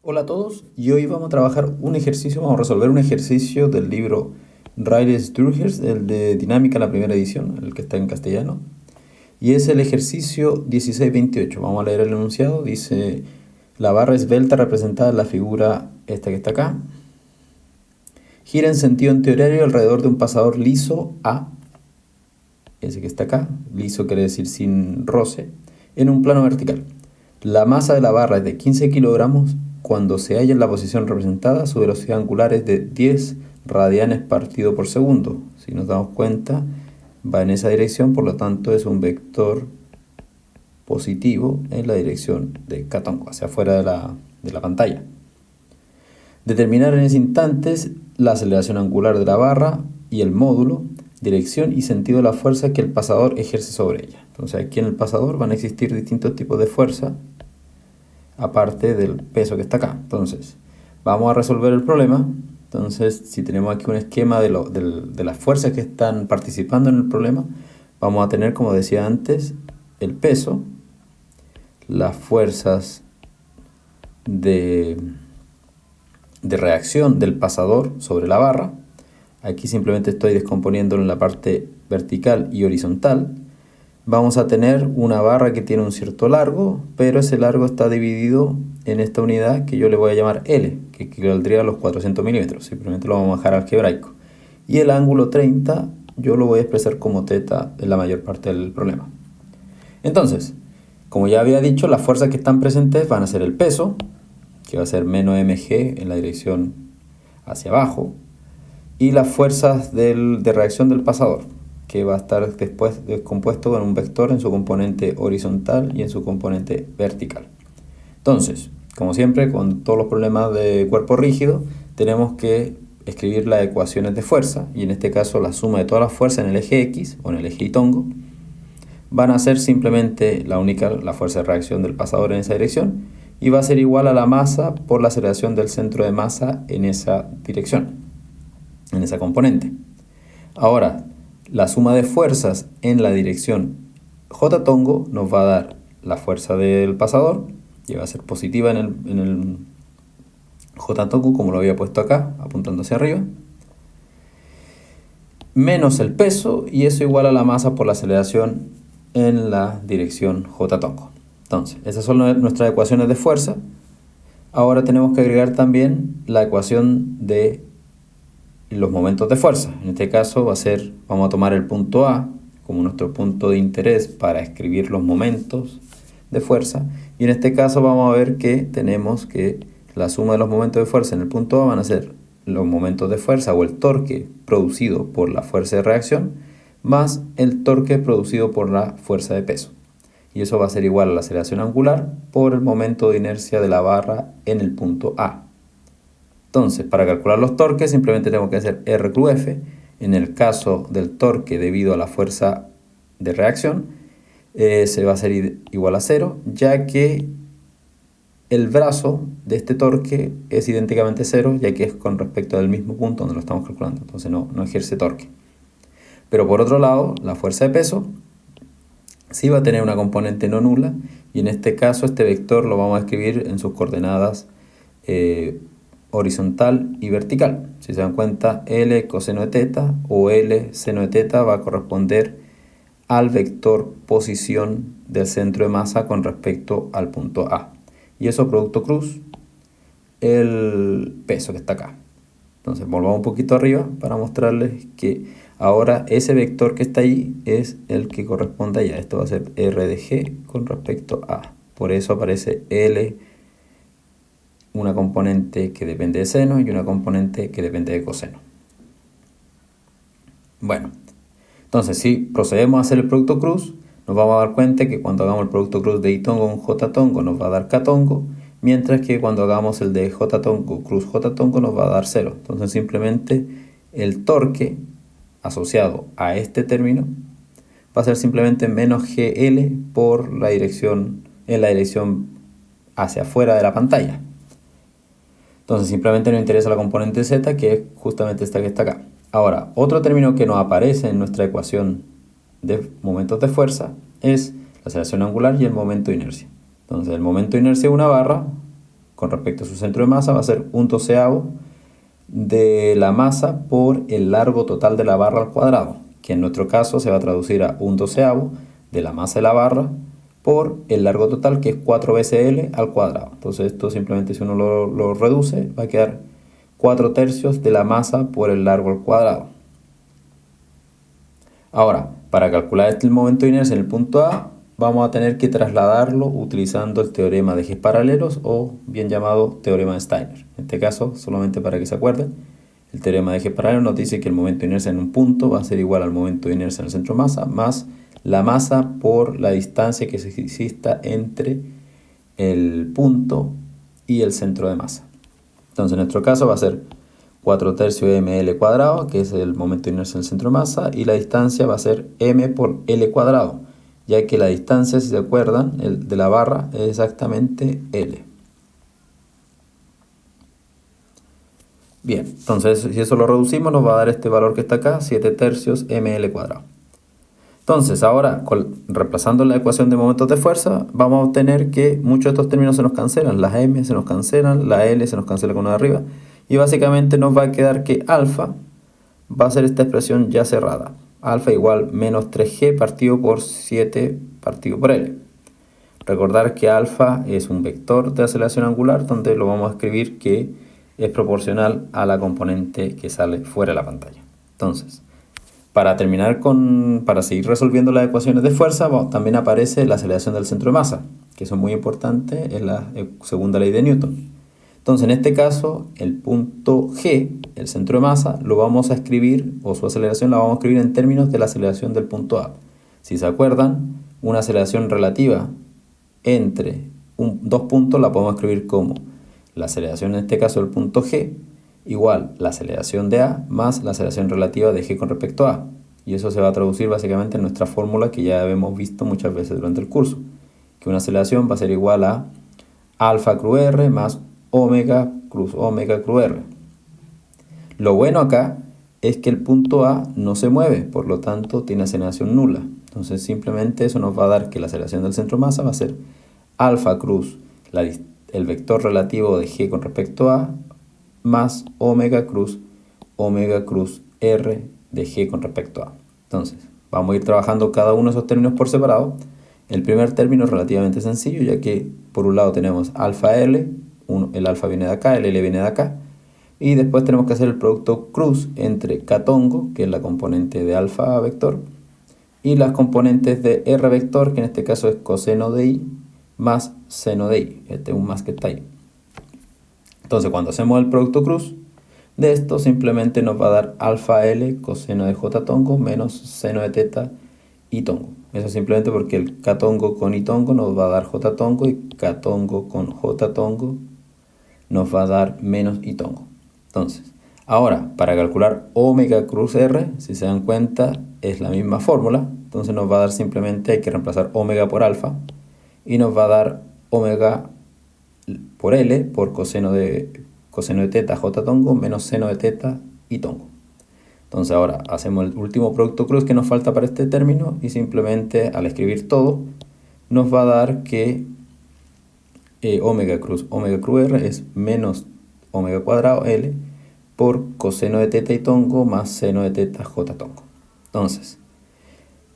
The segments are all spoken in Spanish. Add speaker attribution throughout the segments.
Speaker 1: Hola a todos, y hoy vamos a trabajar un ejercicio, vamos a resolver un ejercicio del libro Riley-Sturgers, el de Dinámica, la primera edición, el que está en castellano, y es el ejercicio 1628. Vamos a leer el enunciado. Dice: la barra esbelta representada en la figura esta que está acá gira en sentido antihorario alrededor de un pasador liso A, ese que está acá, liso quiere decir sin roce, en un plano vertical. La masa de la barra es de 15 kilogramos. Cuando se halla en la posición representada, su velocidad angular es de 10 radianes partido por segundo. Si nos damos cuenta, va en esa dirección, por lo tanto es un vector positivo en la dirección de Catón, hacia afuera de la pantalla. Determinar en ese instante la aceleración angular de la barra y el módulo, dirección y sentido de la fuerza que el pasador ejerce sobre ella. Entonces aquí en el pasador van a existir distintos tipos de fuerza, aparte del peso que está acá. Entonces, vamos a resolver el problema. Entonces, si tenemos aquí un esquema de las fuerzas que están participando en el problema, vamos a tener, como decía antes, el peso, las fuerzas de reacción del pasador sobre la barra. Aquí simplemente estoy descomponiéndolo en la parte vertical y horizontal. Vamos a tener una barra que tiene un cierto largo, pero ese largo está dividido en esta unidad que yo le voy a llamar L, que equivaldría a los 400 milímetros. Simplemente lo vamos a dejar algebraico. Y el ángulo 30 yo lo voy a expresar como θ en la mayor parte del problema. Entonces, como ya había dicho, las fuerzas que están presentes van a ser el peso, que va a ser menos mg en la dirección hacia abajo, y las fuerzas de reacción del pasador, que va a estar después descompuesto en un vector en su componente horizontal y en su componente vertical. Entonces, como siempre, con todos los problemas de cuerpo rígido, tenemos que escribir las ecuaciones de fuerza, y en este caso la suma de todas las fuerzas en el eje X o en el eje Y tongo van a ser simplemente la fuerza de reacción del pasador en esa dirección, y va a ser igual a la masa por la aceleración del centro de masa en esa dirección, en esa componente. Ahora, la suma de fuerzas en la dirección J tongo nos va a dar la fuerza del pasador, que va a ser positiva en el J tongo, como lo había puesto acá, apuntando hacia arriba, menos el peso, y eso igual a la masa por la aceleración en la dirección J tongo. Entonces, esas son nuestras ecuaciones de fuerza. Ahora tenemos que agregar también la ecuación de los momentos de fuerza. En este caso vamos a tomar el punto A como nuestro punto de interés para escribir los momentos de fuerza, y en este caso vamos a ver que tenemos que la suma de los momentos de fuerza en el punto A van a ser los momentos de fuerza o el torque producido por la fuerza de reacción más el torque producido por la fuerza de peso, y eso va a ser igual a la aceleración angular por el momento de inercia de la barra en el punto A. Entonces, para calcular los torques simplemente tengo que hacer R cruz F. En el caso del torque debido a la fuerza de reacción, se va a hacer igual a 0, ya que el brazo de este torque es idénticamente 0, ya que es con respecto al mismo punto donde lo estamos calculando. Entonces no ejerce torque. Pero por otro lado, la fuerza de peso sí va a tener una componente no nula, y en este caso este vector lo vamos a escribir en sus coordenadas horizontal y vertical. Si se dan cuenta, L coseno de teta o L seno de teta va a corresponder al vector posición del centro de masa con respecto al punto A. Y eso producto cruz el peso que está acá. Entonces volvamos un poquito arriba para mostrarles que ahora ese vector que está ahí es el que corresponde allá. Esto va a ser R de G con respecto a. Por eso aparece L, una componente que depende de seno y una componente que depende de coseno. Bueno, entonces si procedemos a hacer el producto cruz, nos vamos a dar cuenta que cuando hagamos el producto cruz de I tongo con J tongo nos va a dar K tongo, mientras que cuando hagamos el de J tongo cruz J tongo nos va a dar 0. Entonces simplemente el torque asociado a este término va a ser simplemente menos GL por la dirección, en la dirección hacia afuera de la pantalla. Entonces simplemente nos interesa la componente Z, que es justamente esta que está acá. Ahora, otro término que nos aparece en nuestra ecuación de momentos de fuerza es la aceleración angular y el momento de inercia. Entonces el momento de inercia es una barra con respecto a su centro de masa va a ser 1/12 de la masa por el largo total de la barra al cuadrado, que en nuestro caso se va a traducir a 1/12 de la masa de la barra por el largo total, que es 4 veces L al cuadrado. Entonces esto simplemente, si uno lo reduce, va a quedar 4/3 de la masa por el largo al cuadrado. Ahora, para calcular el momento de inercia en el punto A, vamos a tener que trasladarlo utilizando el teorema de ejes paralelos, o bien llamado teorema de Steiner. En este caso, solamente para que se acuerden, el teorema de ejes paralelos nos dice que el momento de inercia en un punto va a ser igual al momento de inercia en el centro de masa más la masa por la distancia que exista entre el punto y el centro de masa. Entonces, en nuestro caso va a ser 4/3 ml cuadrado, que es el momento de inercia en el centro de masa, y la distancia va a ser m por l cuadrado, ya que la distancia, si se acuerdan, de la barra es exactamente L. Bien, entonces si eso lo reducimos nos va a dar este valor que está acá, 7/3 ml cuadrado. Entonces ahora, reemplazando la ecuación de momentos de fuerza, vamos a obtener que muchos de estos términos se nos cancelan. Las m se nos cancelan, la l se nos cancela con una de arriba, y básicamente nos va a quedar que alfa va a ser esta expresión ya cerrada. Alfa igual menos 3g partido por 7 partido por L. Recordar que alfa es un vector de aceleración angular, donde lo vamos a escribir que es proporcional a la componente que sale fuera de la pantalla. Entonces, para seguir resolviendo las ecuaciones de fuerza, también aparece la aceleración del centro de masa, que eso es muy importante en la segunda ley de Newton. Entonces, en este caso, el punto G, el centro de masa, lo vamos a escribir, o su aceleración la vamos a escribir en términos de la aceleración del punto A. Si se acuerdan, una aceleración relativa entre dos puntos la podemos escribir como la aceleración, en este caso del punto G, igual la aceleración de A más la aceleración relativa de G con respecto a A. Y eso se va a traducir básicamente en nuestra fórmula que ya hemos visto muchas veces durante el curso, que una aceleración va a ser igual a alfa cruz R más omega cruz R. Lo bueno acá es que el punto A no se mueve, por lo tanto tiene aceleración nula. Entonces simplemente eso nos va a dar que la aceleración del centro de masa va a ser alfa cruz, el vector relativo de G con respecto a, más omega cruz R de G con respecto a. Entonces, vamos a ir trabajando cada uno de esos términos por separado. El primer término es relativamente sencillo, ya que por un lado tenemos alfa L, el alfa viene de acá, el L viene de acá, y después tenemos que hacer el producto cruz entre catongo, que es la componente de alfa vector, y las componentes de R vector, que en este caso es coseno de I más seno de I. Este es un más que está ahí. Entonces, cuando hacemos el producto cruz de esto, simplemente nos va a dar alfa L coseno de J tongo menos seno de teta I tongo. Eso simplemente porque el catongo con I tongo nos va a dar J tongo, y catongo con J tongo nos va a dar menos I tongo. Entonces, ahora, para calcular omega cruz R, si se dan cuenta, es la misma fórmula. Entonces nos va a dar simplemente, hay que reemplazar omega por alfa, y nos va a dar omega por L por coseno de teta J tongo menos seno de teta I tongo. Entonces ahora hacemos el último producto cruz que nos falta para este término, y simplemente al escribir todo nos va a dar que omega cruz R es menos omega cuadrado L por coseno de teta I tongo más seno de teta J tongo. Entonces,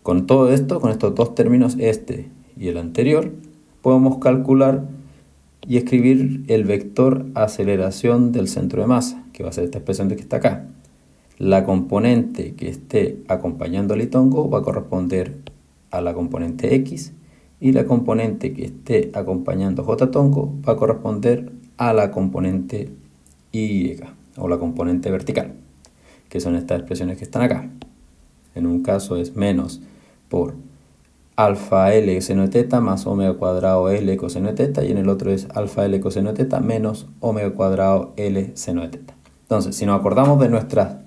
Speaker 1: con todo esto, con estos dos términos, este y el anterior, podemos calcular y escribir el vector aceleración del centro de masa, que va a ser esta expresión de que está acá. La componente que esté acompañando al I tongo va a corresponder a la componente X, y la componente que esté acompañando a J tongo va a corresponder a la componente Y, o la componente vertical, que son estas expresiones que están acá. En un caso es menos por alfa L seno de teta más omega cuadrado L coseno de teta, y en el otro es alfa L coseno de teta menos omega cuadrado L seno de teta. Entonces, si nos acordamos de nuestras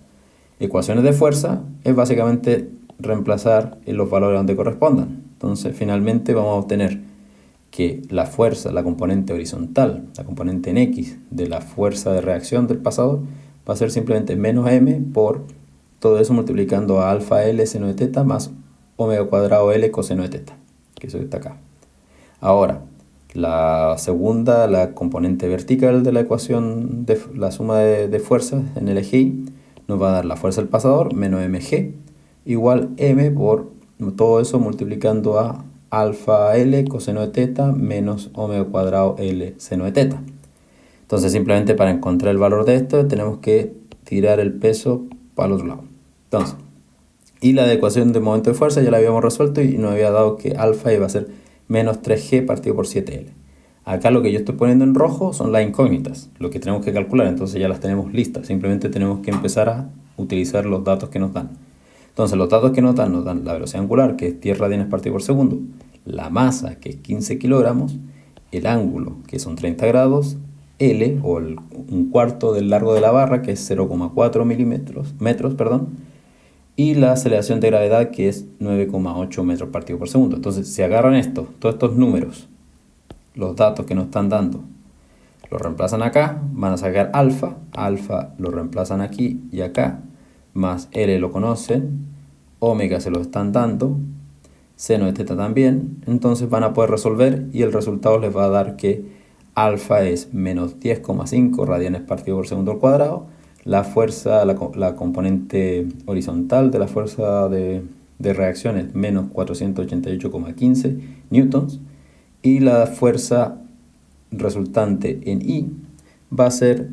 Speaker 1: ecuaciones de fuerza, es básicamente reemplazar los valores donde correspondan. Entonces, finalmente vamos a obtener que la fuerza, la componente horizontal, la componente en X de la fuerza de reacción del pasador, va a ser simplemente menos m por todo eso multiplicando a alfa L seno de teta más omega cuadrado L coseno de teta, que eso está acá. Ahora, La segunda, la componente vertical de la ecuación de la suma de fuerzas en el eje Y, nos va a dar la fuerza del pasador menos mg igual m por todo eso multiplicando a alfa L coseno de teta menos omega cuadrado L seno de teta. Entonces simplemente para encontrar el valor de esto tenemos que tirar el peso para el otro lado. Entonces, y la ecuación de momento de fuerza ya la habíamos resuelto y nos había dado que alfa iba a ser menos 3g partido por 7L. Acá lo que yo estoy poniendo en rojo son las incógnitas, lo que tenemos que calcular, entonces ya las tenemos listas. Simplemente tenemos que empezar a utilizar los datos que nos dan. Entonces los datos que nos dan la velocidad angular, que es 10 radianes partido por segundo, la masa, que es 15 kilogramos, el ángulo, que son 30 grados, L, o un cuarto del largo de la barra, que es 0,4 metros, y la aceleración de gravedad, que es 9,8 metros partido por segundo. Entonces, si agarran todos estos números, los datos que nos están dando, los reemplazan acá, van a sacar alfa lo reemplazan aquí y acá, más L lo conocen, omega se lo están dando, seno de teta también, entonces van a poder resolver y el resultado les va a dar que alfa es menos 10,5 radianes partido por segundo al cuadrado, la fuerza, la componente horizontal de la fuerza de reacción es menos 488,15 newtons y la fuerza resultante en I va a ser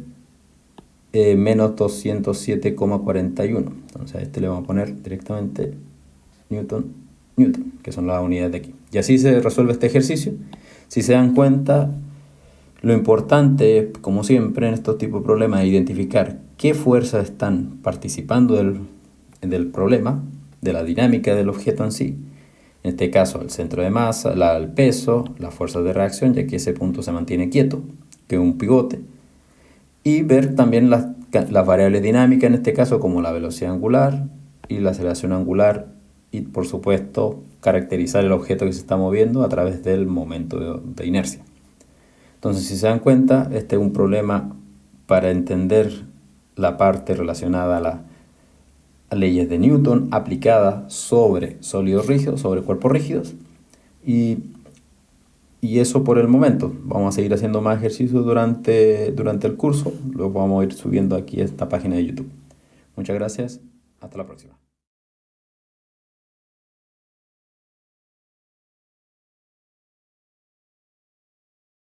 Speaker 1: menos 207,41. Entonces a este le vamos a poner directamente newton, que son las unidades de aquí. Y así se resuelve este ejercicio. Si se dan cuenta, lo importante, como siempre en estos tipos de problemas, es identificar qué fuerzas están participando del problema, de la dinámica del objeto en sí. En este caso, el centro de masa, el peso, las fuerzas de reacción, ya que ese punto se mantiene quieto, que es un pivote. Y ver también las variables dinámicas, en este caso, como la velocidad angular y la aceleración angular. Y, por supuesto, caracterizar el objeto que se está moviendo a través del momento de inercia. Entonces, si se dan cuenta, este es un problema para entender la parte relacionada a las leyes de Newton aplicadas sobre sólidos rígidos, sobre cuerpos rígidos. Y eso por el momento. Vamos a seguir haciendo más ejercicios durante el curso. Los vamos a ir subiendo aquí a esta página de YouTube. Muchas gracias. Hasta la próxima.